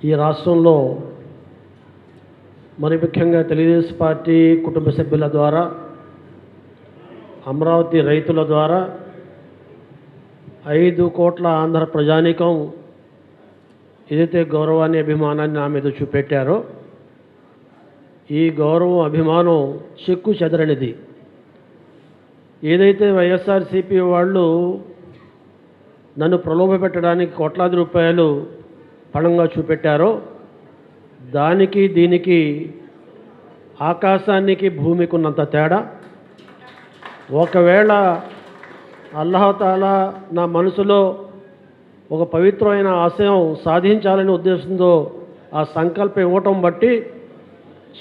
ఈ రాష్ట్రంలో మరి ముఖ్యంగా తెలుగుదేశం పార్టీ కుటుంబ సభ్యుల ద్వారా, అమరావతి రైతుల ద్వారా 5 కోట్ల ఆంధ్ర ప్రజానీకం ఏదైతే గౌరవాన్ని, అభిమానాన్ని నా మీద చూపెట్టారో, ఈ గౌరవం, అభిమానం చెక్కు చెదరనిది. ఏదైతే వైఎస్ఆర్సీపీ వాళ్ళు నన్ను ప్రలోభపెట్టడానికి కోట్లాది రూపాయలు పణంగా చూపెట్టారో, దానికి దీనికి ఆకాశానికి భూమికి ఉన్నంత తేడా. ఒకవేళ అల్లాహతాలా నా మనసులో ఒక పవిత్రమైన ఆశయం సాధించాలనే ఉద్దేశంతో ఆ సంకల్పం ఇవ్వటం బట్టి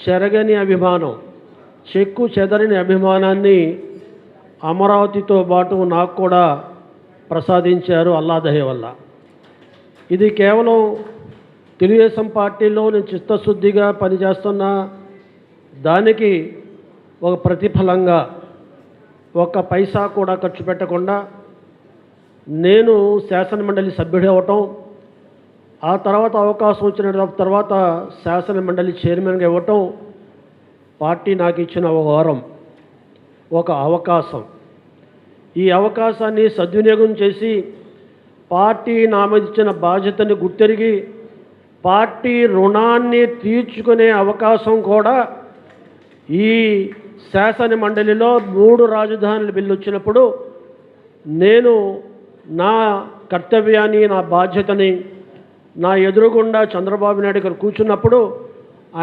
చెరగని అభిమానం, చెక్కు చెదరని అభిమానాన్ని అమరావతితో పాటు నాకు కూడా ప్రసాదించారు అల్లా దయ వల్ల. ఇది కేవలం తెలుగుదేశం పార్టీలో నేను చిత్తశుద్ధిగా పనిచేస్తున్న దానికి ఒక ప్రతిఫలంగా ఒక్క పైసా కూడా ఖర్చు పెట్టకుండా నేను శాసనమండలి సభ్యుడు అవ్వటం, ఆ తర్వాత అవకాశం వచ్చిన తర్వాత శాసనమండలి చైర్మన్గా ఇవ్వటం పార్టీ నాకు ఇచ్చిన ఒక వరం, ఒక అవకాశం. ఈ అవకాశాన్ని సద్వినియోగం చేసి పార్టీ నా మీద ఇచ్చిన బాధ్యతని గుర్తెరిగి పార్టీ రుణాన్ని తీర్చుకునే అవకాశం కూడా ఈ శాసన మండలిలో 3 రాజధానుల బిల్లు వచ్చినప్పుడు నేను నా కర్తవ్యాన్ని, నా బాధ్యతని, నా ఎదురుగుండా చంద్రబాబు నాయుడు గారు కూర్చున్నప్పుడు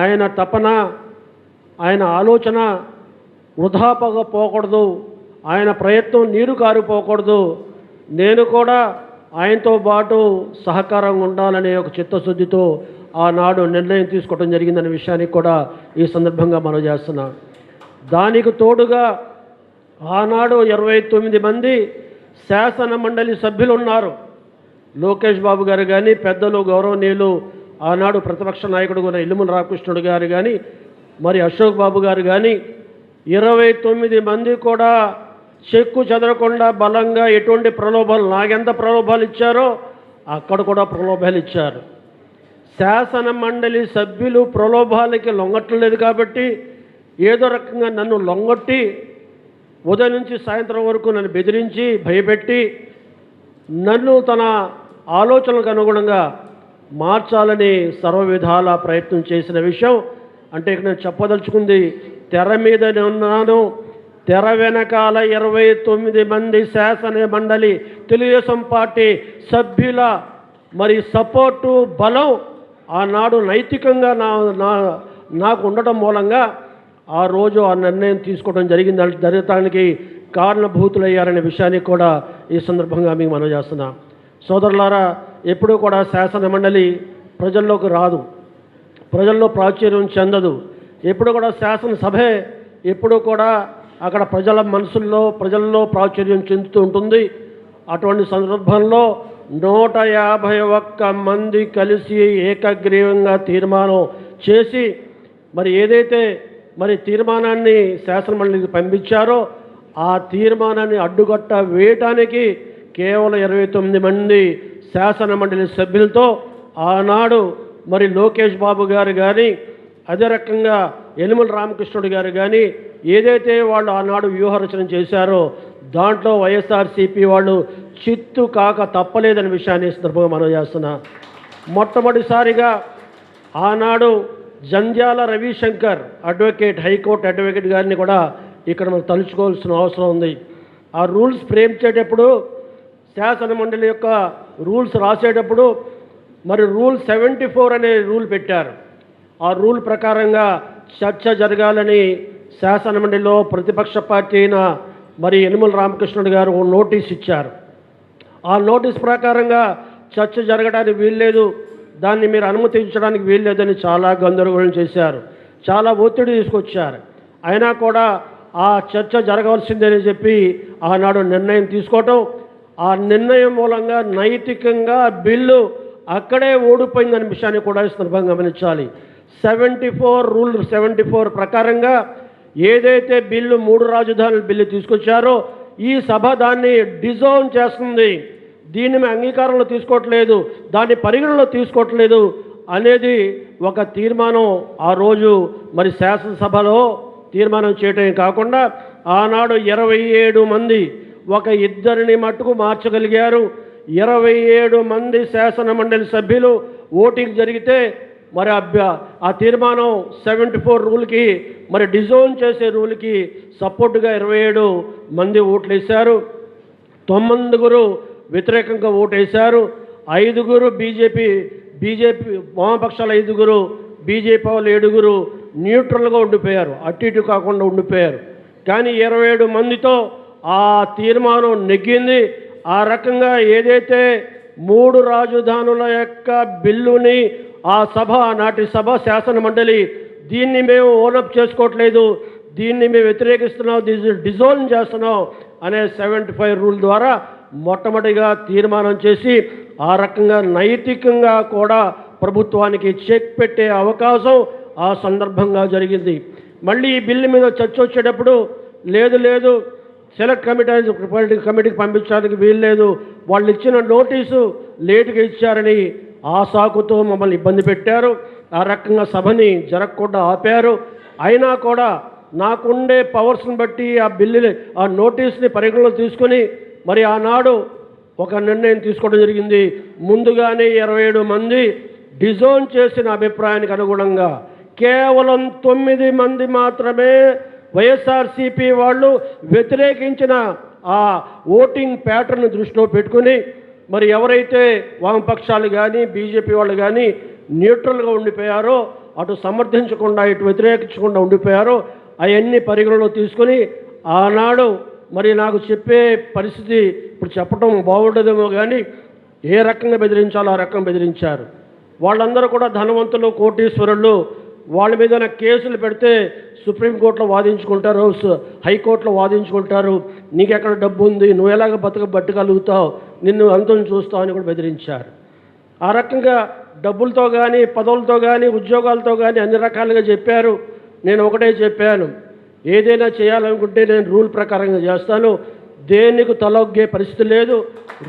ఆయన తపన, ఆయన ఆలోచన వృధా పోకూడదు, ఆయన ప్రయత్నం నీరు కారిపోకూడదు, నేను కూడా ఆయనతో పాటు సహకారంగా ఉండాలనే ఒక చిత్తశుద్ధితో ఆనాడు నిర్ణయం తీసుకోవడం జరిగిందనే విషయానికి కూడా ఈ సందర్భంగా మనం చేస్తున్నాం. దానికి తోడుగా ఆనాడు 29 మంది శాసన మండలి సభ్యులు ఉన్నారు. లోకేష్ బాబు గారు కానీ, పెద్దలు గౌరవనీయులు ఆనాడు ప్రతిపక్ష నాయకుడు కూడా ఇల్లుమల రామకృష్ణుడు గారు కానీ, మరి అశోక్ బాబు గారు కానీ, 29 మంది కూడా చెక్కు చెదరకుండా బలంగా ఎటువంటి ప్రలోభాలు, నాకెంత ప్రలోభాలు ఇచ్చారో అక్కడ కూడా ప్రలోభాలు ఇచ్చారు. శాసన మండలి సభ్యులు ప్రలోభాలకి లొంగట్లేదు కాబట్టి ఏదో రకంగా నన్ను లొంగొట్టి ఉదయం నుంచి సాయంత్రం వరకు నన్ను బెదిరించి, భయపెట్టి నన్ను తన ఆలోచనలకు అనుగుణంగా మార్చాలని సర్వవిధాల ప్రయత్నం చేసిన విషయం అంటే ఇక్కడ నేను చెప్పదలుచుకుంది, తెర మీద ఉన్నాను, తెర వెనకాల 29 మంది శాసన మండలి తెలుగుదేశం పార్టీ సభ్యుల మరి సపోర్టు, బలం ఆనాడు నైతికంగా నాకు ఉండటం మూలంగా ఆ రోజు ఆ నిర్ణయం తీసుకోవడం జరగటానికి కారణభూతులయ్యారనే విషయాన్ని కూడా ఈ సందర్భంగా మీకు మనవి చేస్తున్నా. సోదరులారా, ఎప్పుడూ కూడా శాసన మండలి ప్రజల్లోకి రాదు, ప్రజల్లో ప్రాచుర్యం చెందదు. ఎప్పుడు కూడా శాసనసభే ఎప్పుడు కూడా అక్కడ ప్రజల మనసుల్లో, ప్రజల్లో ప్రాచుర్యం చెందుతూ ఉంటుంది. అటువంటి సందర్భంలో 151 మంది కలిసి ఏకగ్రీవంగా తీర్మానం చేసి మరి ఏదైతే మరి తీర్మానాన్ని శాసనమండలికి పంపించారో ఆ తీర్మానాన్ని అడ్డుకట్ట వేయటానికి కేవలం 29 మంది శాసనమండలి సభ్యులతో ఆనాడు మరి లోకేష్ బాబు గారు కానీ, అదే రకంగా యనమల రామకృష్ణుడు గారు కానీ ఏదైతే వాళ్ళు ఆనాడు వ్యూహరచన చేశారో దాంట్లో వైఎస్ఆర్సీపీ వాళ్ళు చిత్తు కాక తప్పలేదనే విషయాన్ని సందర్భంగా మనం చేస్తున్నా. మొట్టమొదటిసారిగా ఆనాడు Jandhyala Ravishankar advocate, high court advocate గారిని కూడా ఇక్కడ మనం తలుచుకోవాల్సిన అవసరం ఉంది. ఆ రూల్స్ ఫ్రేమ్ చేసేటప్పుడు, శాసన మండలి యొక్క రూల్స్ రాసేటప్పుడు మరి రూల్ 74 అనే రూల్ పెట్టారు. ఆ రూల్ ప్రకారంగా చర్చ జరగాలని శాసన మండలిలో ప్రతిపక్ష పార్టీ అయిన మరి యనమల రామకృష్ణుడు గారు నోటీస్ ఇచ్చారు. ఆ నోటీస్ ప్రకారంగా చర్చ జరగడానికి వీల్లేదు, దాన్ని మీరు అనుమతించడానికి వీల్లేదని చాలా గందరగోళం చేశారు, చాలా ఒత్తిడి తీసుకొచ్చారు. అయినా కూడా ఆ చర్చ జరగవలసిందని చెప్పి ఆనాడు నిర్ణయం తీసుకోవటం, ఆ నిర్ణయం మూలంగా నైతికంగా బిల్లు అక్కడే ఓడిపోయిందనే విషయాన్ని కూడా ఈ సందర్భంగా గమనించాలి. 74 రూల్ 74 ప్రకారంగా ఏదైతే బిల్లు 3 రాజధానుల బిల్లు తీసుకొచ్చారో ఈ సభ దాన్ని డిజోన్ చేస్తుంది, దీన్ని మేము అంగీకారంలో తీసుకోవట్లేదు, దాన్ని పరిగణలో తీసుకోవట్లేదు అనేది ఒక తీర్మానం ఆ రోజు మరి శాసనసభలో తీర్మానం చేయటమే కాకుండా ఆనాడు 27 మంది ఒక ఇద్దరిని మట్టుకు మార్చగలిగారు. 27 మంది శాసన మండలి సభ్యులు ఓటింగ్ జరిగితే మరి ఆ తీర్మానం 74 రూల్కి మరి డిజోన్ చేసే రూల్కి సపోర్టుగా 27 మంది ఓట్లు వేశారు. 9 వ్యతిరేకంగా ఓటేశారు. 5 బీజేపీ వామపక్షాలు 5, బీజేపీ వాళ్ళు 7 న్యూట్రల్గా ఉండిపోయారు, అటు ఇటు కాకుండా ఉండిపోయారు. కానీ 27 మందితో ఆ తీర్మానం నెగ్గింది. ఆ రకంగా ఏదైతే 3 రాజధానుల యొక్క బిల్లుని ఆ సభ, నాటి సభ శాసన మండలి దీన్ని మేము ఓనప్ చేసుకోవట్లేదు, దీన్ని మేము వ్యతిరేకిస్తున్నాం, డిజోల్వ్ చేస్తున్నాం అనే 75 రూల్ ద్వారా మొట్టమొదటిగా తీర్మానం చేసి ఆ రకంగా నైతికంగా కూడా ప్రభుత్వానికి చెక్ పెట్టే అవకాశం ఆ సందర్భంగా జరిగింది. మళ్ళీ ఈ బిల్లు మీద చర్చ వచ్చేటప్పుడు లేదు సెలెక్ట్ కమిటీకి పంపించడానికి వీల్లేదు, వాళ్ళు ఇచ్చిన నోటీసు లేటుగా ఇచ్చారని ఆ సాకుతో మమ్మల్ని ఇబ్బంది పెట్టారు. ఆ రకంగా సభని జరగకుండా ఆపారు. అయినా కూడా నాకుండే పవర్స్ని బట్టి ఆ నోటీస్ని పరిగణలో తీసుకొని మరి ఆనాడు ఒక నిర్ణయం తీసుకోవడం జరిగింది. ముందుగానే 27 మంది డిజోన్ చేసిన అభిప్రాయానికి అనుగుణంగా కేవలం 9 మంది మాత్రమే వైఎస్ఆర్సీపీ వాళ్ళు వ్యతిరేకించిన ఆ ఓటింగ్ ప్యాటర్న్ దృష్టిలో పెట్టుకుని మరి ఎవరైతే వామపక్షాలు కానీ బీజేపీ వాళ్ళు కానీ న్యూట్రల్గా ఉండిపోయారో, అటు సమర్థించకుండా ఇటు వ్యతిరేకించకుండా ఉండిపోయారో అవన్నీ పరిగణలో తీసుకొని ఆనాడు మరి నాకు చెప్పే పరిస్థితి ఇప్పుడు చెప్పడం బాగుండదేమో కానీ ఏ రకంగా బెదిరించాలో ఆ రకంగా బెదిరించారు. వాళ్ళందరూ కూడా ధనవంతులు, కోటీశ్వరులు. వాళ్ళ మీద కేసులు పెడితే సుప్రీంకోర్టులో వాదించుకుంటారు, హైకోర్టులో వాదించుకుంటారు. నీకెక్కడ డబ్బు ఉంది, నువ్వు ఎలాగ బట్టగలుగుతావు, నిన్ను అంతం చూస్తావు అని కూడా బెదిరించారు. ఆ రకంగా డబ్బులతో కానీ, పదవులతో కానీ, ఉద్యోగాలతో కానీ అన్ని రకాలుగా చెప్పారు. నేను ఒకటే చెప్పాను, ఏదైనా చేయాలనుకుంటే నేను రూల్ ప్రకారంగా చేస్తాను, దేనికి తలొగ్గే పరిస్థితి లేదు,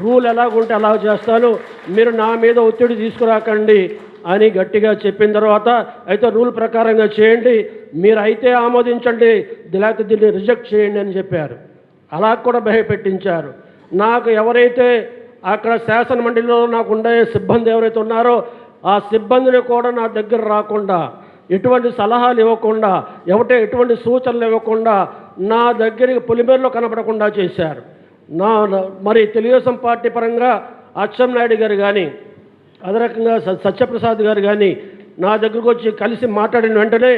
రూల్ ఎలాగుంటే అలా చేస్తాను, మీరు నా మీద ఒత్తిడి తీసుకురాకండి అని గట్టిగా చెప్పిన తర్వాత అయితే రూల్ ప్రకారంగా చేయండి, మీరు అయితే ఆమోదించండి, లేకపోతే దీన్ని రిజెక్ట్ చేయండి అని చెప్పారు. అలా కూడా భయపెట్టించారు. నాకు ఎవరైతే అక్కడ శాసన మండలిలో నాకు ఉండే సిబ్బంది ఎవరైతే ఉన్నారో ఆ సిబ్బందిని కూడా నా దగ్గర రాకుండా, ఎటువంటి సలహాలు ఇవ్వకుండా, ఎటువంటి సూచనలు ఇవ్వకుండా నా దగ్గరికి పొలిమేరలో కనపడకుండా చేశారు. మరి తెలుగుదేశం పార్టీ పరంగా అచ్చెన్నాయుడు గారు కానీ, అదే రకంగా సత్యప్రసాద్ గారు కానీ నా దగ్గరకు వచ్చి కలిసి మాట్లాడిన వెంటనే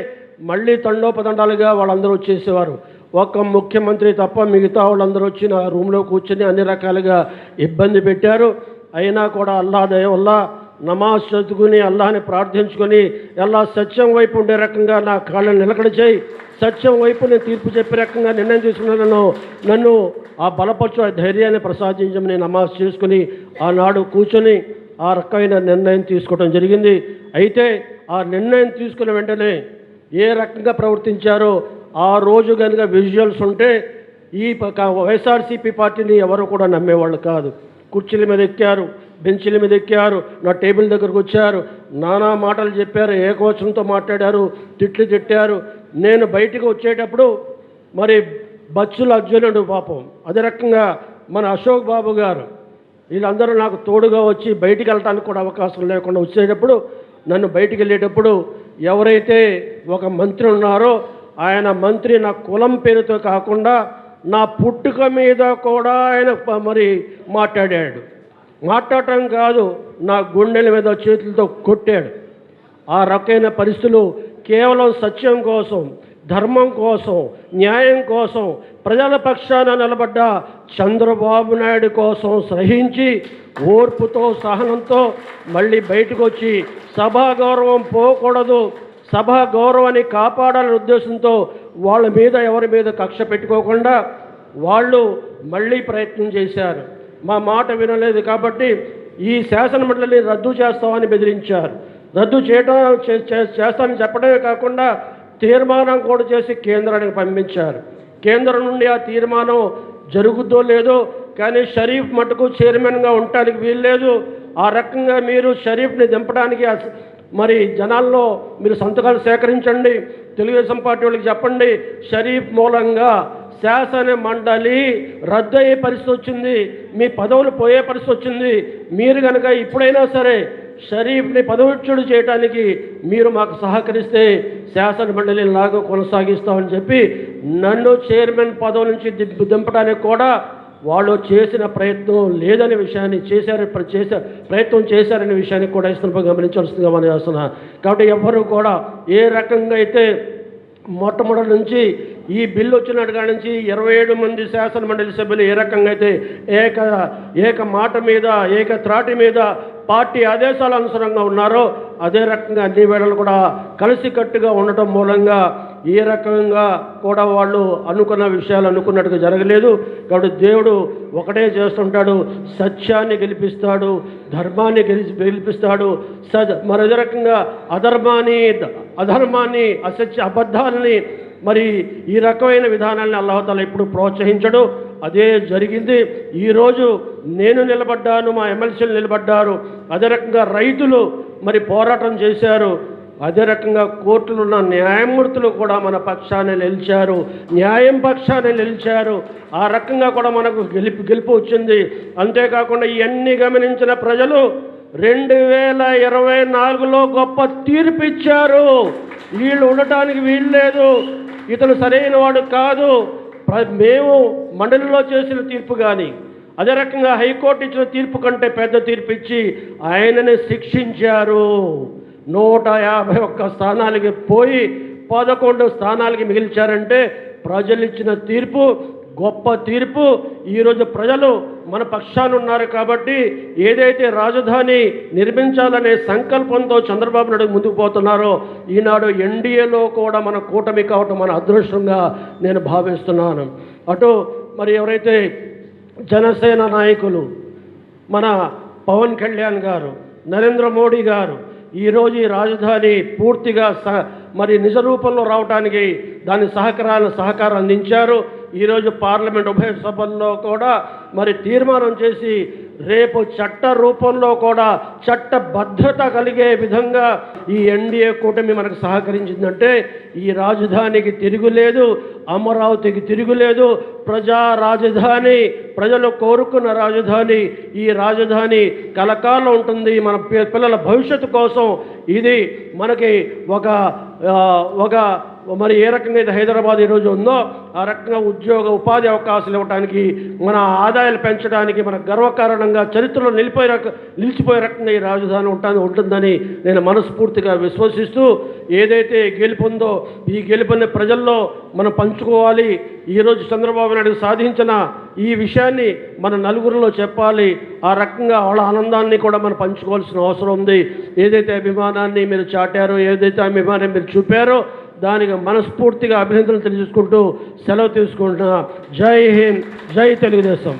మళ్ళీ తండోపతండాలుగా వాళ్ళందరూ వచ్చేసేవారు. ఒక్క ముఖ్యమంత్రి తప్ప మిగతా వాళ్ళందరూ వచ్చి నా రూమ్లో కూర్చొని అన్ని రకాలుగా ఇబ్బంది పెట్టారు. అయినా కూడా అల్లా దయ వల్ల నమాజ్ చదువుకుని అల్లాహని ప్రార్థించుకొని ఎలా సత్యం వైపు ఉండే రకంగా నా కాళ్ళని నిలకడ చేయి, సత్యం వైపు నేను తీర్పు చెప్పే రకంగా నిర్ణయం తీసుకున్నాను. నన్ను ఆ బలపరచు, ఆ ధైర్యాన్ని ప్రసాదించమని నమాజ్ చేసుకుని ఆనాడు కూర్చొని ఆ రకమైన నిర్ణయం తీసుకోవడం జరిగింది. అయితే ఆ నిర్ణయం తీసుకున్న వెంటనే ఏ రకంగా ప్రవర్తించారో ఆ రోజు కనుక విజువల్స్ ఉంటే ఈ వైఎస్ఆర్సీపీ పార్టీని ఎవరు కూడా నమ్మేవాళ్ళు కాదు. కుర్చీల మీద ఎక్కారు, బెంచీల మీద ఎక్కారు, నా టేబుల్ దగ్గరకు వచ్చారు, నానా మాటలు చెప్పారు, ఏకవచనంతో మాట్లాడారు, తిట్టారు. నేను బయటికి వచ్చేటప్పుడు మరి బచ్చుల అర్జునుడు పాపం, అదే రకంగా మన అశోక్ బాబు గారు, వీళ్ళందరూ నాకు తోడుగా వచ్చి బయటికి వెళ్ళటానికి కూడా అవకాశం లేకుండా వచ్చేటప్పుడు, నన్ను బయటికి వెళ్ళేటప్పుడు ఎవరైతే ఒక మంత్రి ఉన్నారో ఆయన మంత్రి నా కులం పేరుతో కాకుండా నా పుట్టుక మీద కూడా ఆయన మరి మాట్లాడటం కాదు, నా గుండెల మీద చేతులతో కొట్టాడు. ఆ రకమైన పరిస్థితులు కేవలం సత్యం కోసం, ధర్మం కోసం, న్యాయం కోసం, ప్రజల పక్షాన నిలబడ్డ చంద్రబాబు నాయుడు కోసం సహించి ఓర్పుతో, సహనంతో మళ్ళీ బయటకు వచ్చి సభా గౌరవం పోకూడదు, సభా గౌరవాన్ని కాపాడాలనే ఉద్దేశంతో వాళ్ళ మీద ఎవరి మీద కక్ష పెట్టుకోకుండా వాళ్ళు మళ్ళీ ప్రయత్నం చేశారు. మా మాట వినలేదు కాబట్టి ఈ శాసనమండలిని రద్దు చేస్తామని బెదిరించారు. రద్దు చేస్తానని చెప్పడమే కాకుండా తీర్మానం కూడా చేసి కేంద్రానికి పంపించారు. కేంద్రం నుండి ఆ తీర్మానం జరుగుద్దో లేదో కానీ షరీఫ్ మటుకు చైర్మన్గా ఉండటానికి వీల్లేదు, ఆ రకంగా మీరు షరీఫ్ని దింపడానికి మరి జనాల్లో మీరు సంతకాలు సేకరించండి, తెలుగుదేశం పార్టీ వాళ్ళకి చెప్పండి, షరీఫ్ మూలంగా శాసన మండలి రద్దు అయ్యే పరిస్థితి వచ్చింది, మీ పదవులు పోయే పరిస్థితి వచ్చింది. మీరు కనుక ఇప్పుడైనా సరే షరీఫ్ని పదవిచ్యుడు చేయడానికి మీరు మాకు సహకరిస్తే శాసన మండలి లాగా కొనసాగిస్తామని చెప్పి నన్ను చైర్మన్ పదవి నుంచి దింపడానికి కూడా వాళ్ళు చేసిన ప్రయత్నం లేదనే విషయాన్ని ప్రయత్నం చేశారనే విషయాన్ని కూడా ఇస్తున్న గమనించాల్సిందిగా మనం చేస్తున్నా. కాబట్టి ఎవ్వరూ కూడా ఏ రకంగా అయితే మొట్టమొదటి నుంచి ఈ బిల్లు వచ్చినట్టు కాడి నుంచి 27 మంది శాసన మండలి సభ్యులు ఏ రకంగా అయితే ఏక మాట మీద ఏక త్రాటి మీద పార్టీ ఆదేశాల అనుసారంగా ఉన్నారో అదే రకంగా అన్ని వేళలు కూడా కలిసికట్టుగా ఉండటం మూలంగా ఏ రకంగా కూడా వాళ్ళు అనుకున్న విషయాలు అనుకున్నట్టుగా జరగలేదు. కాబట్టి దేవుడు ఒకటే చేస్తుంటాడు, సత్యాన్ని గెలిపిస్తాడు, ధర్మాన్ని గెలిపిస్తాడు. మరొక రకంగా అధర్మాన్ని అబద్ధాలని మరి ఈ రకమైన విధానాన్ని అల్లాహ్ ఎప్పుడు ప్రోత్సహించడు. అదే జరిగింది. ఈరోజు నేను నిలబడ్డాను, మా ఎమ్మెల్సీలు నిలబడ్డారు, అదే రకంగా రైతులు మరి పోరాటం చేశారు, అదే రకంగా కోర్టులో ఉన్న న్యాయమూర్తులు కూడా మన పక్షాన్ని నిలిచారు, న్యాయం పక్షాన్ని నిలిచారు. ఆ రకంగా కూడా మనకు గెలుపు వచ్చింది. అంతేకాకుండా ఇవన్నీ గమనించిన ప్రజలు 2024లో గొప్ప తీర్పు ఇచ్చారు. వీళ్ళు ఉండటానికి వీలు లేదు, ఇతను సరైన వాడు కాదు. మేము మండలిలో చేసిన తీర్పు కానీ అదే రకంగా హైకోర్టు ఇచ్చిన తీర్పు కంటే పెద్ద తీర్పు ఇచ్చి ఆయనని శిక్షించారు. 151 స్థానాలకి పోయి 11 స్థానాలకి మిగిల్చారంటే ప్రజలు ఇచ్చిన తీర్పు గొప్ప తీర్పు. ఈరోజు ప్రజలు మన పక్షాన ఉన్నారు కాబట్టి ఏదైతే రాజధాని నిర్మించాలనే సంకల్పంతో చంద్రబాబు నాయుడు ముందుకు పోతున్నారో ఈనాడు ఎన్డీఏలో కూడా మన కూటమి కావటం మన అదృష్టంగా నేను భావిస్తున్నాను. అటు మరి ఎవరైతే జనసేన నాయకులు మన పవన్ కళ్యాణ్ గారు, నరేంద్ర మోడీ గారు ఈరోజు ఈ రాజధాని పూర్తిగా మరి నిజ రూపంలో రావడానికి దాని సహకారం అందించారు. ఈరోజు పార్లమెంట్ ఉభయ సభల్లో కూడా మరి తీర్మానం చేసి రేపు చట్ట రూపంలో కూడా చట్టబద్ధత కలిగే విధంగా ఈ ఎన్డీఏ కూటమి మనకు సహకరించిందంటే ఈ రాజధానికి తిరుగులేదు, అమరావతికి తిరుగులేదు. ప్రజా రాజధాని, ప్రజలు కోరుకున్న రాజధాని. ఈ రాజధాని కలకాలం ఉంటుంది. మన పిల్లల భవిష్యత్తు కోసం ఇది మనకి ఒక మరి ఏ రకంగా అయితే హైదరాబాద్ ఈరోజు ఉందో ఆ రకంగా ఉపాధి అవకాశాలు ఇవ్వడానికి, మన ఆదాయాలు పెంచడానికి, మన గర్వకారణంగా చరిత్రలో నిలిచిపోయే రకంగా ఈ రాజధాని ఉంటుందని నేను మనస్ఫూర్తిగా విశ్వసిస్తూ ఏదైతే గెలుపుందో ఈ గెలుపుని ప్రజల్లో మనం పంచుకోవాలి. ఈరోజు చంద్రబాబు నాయుడు సాధించిన ఈ విషయాన్ని మన నలుగురిలో చెప్పాలి. ఆ రకంగా వాళ్ళ ఆనందాన్ని కూడా మనం పంచుకోవాల్సిన అవసరం ఉంది. ఏదైతే అభిమానాన్ని మీరు చాటారో, ఏదైతే అభిమానాన్ని మీరు చూపారో దానికి మనస్ఫూర్తిగా అభినందనలు తెలియజేసుకుంటూ సెలవు తీసుకుంటున్నా. జై హింద్, జై తెలుగుదేశం.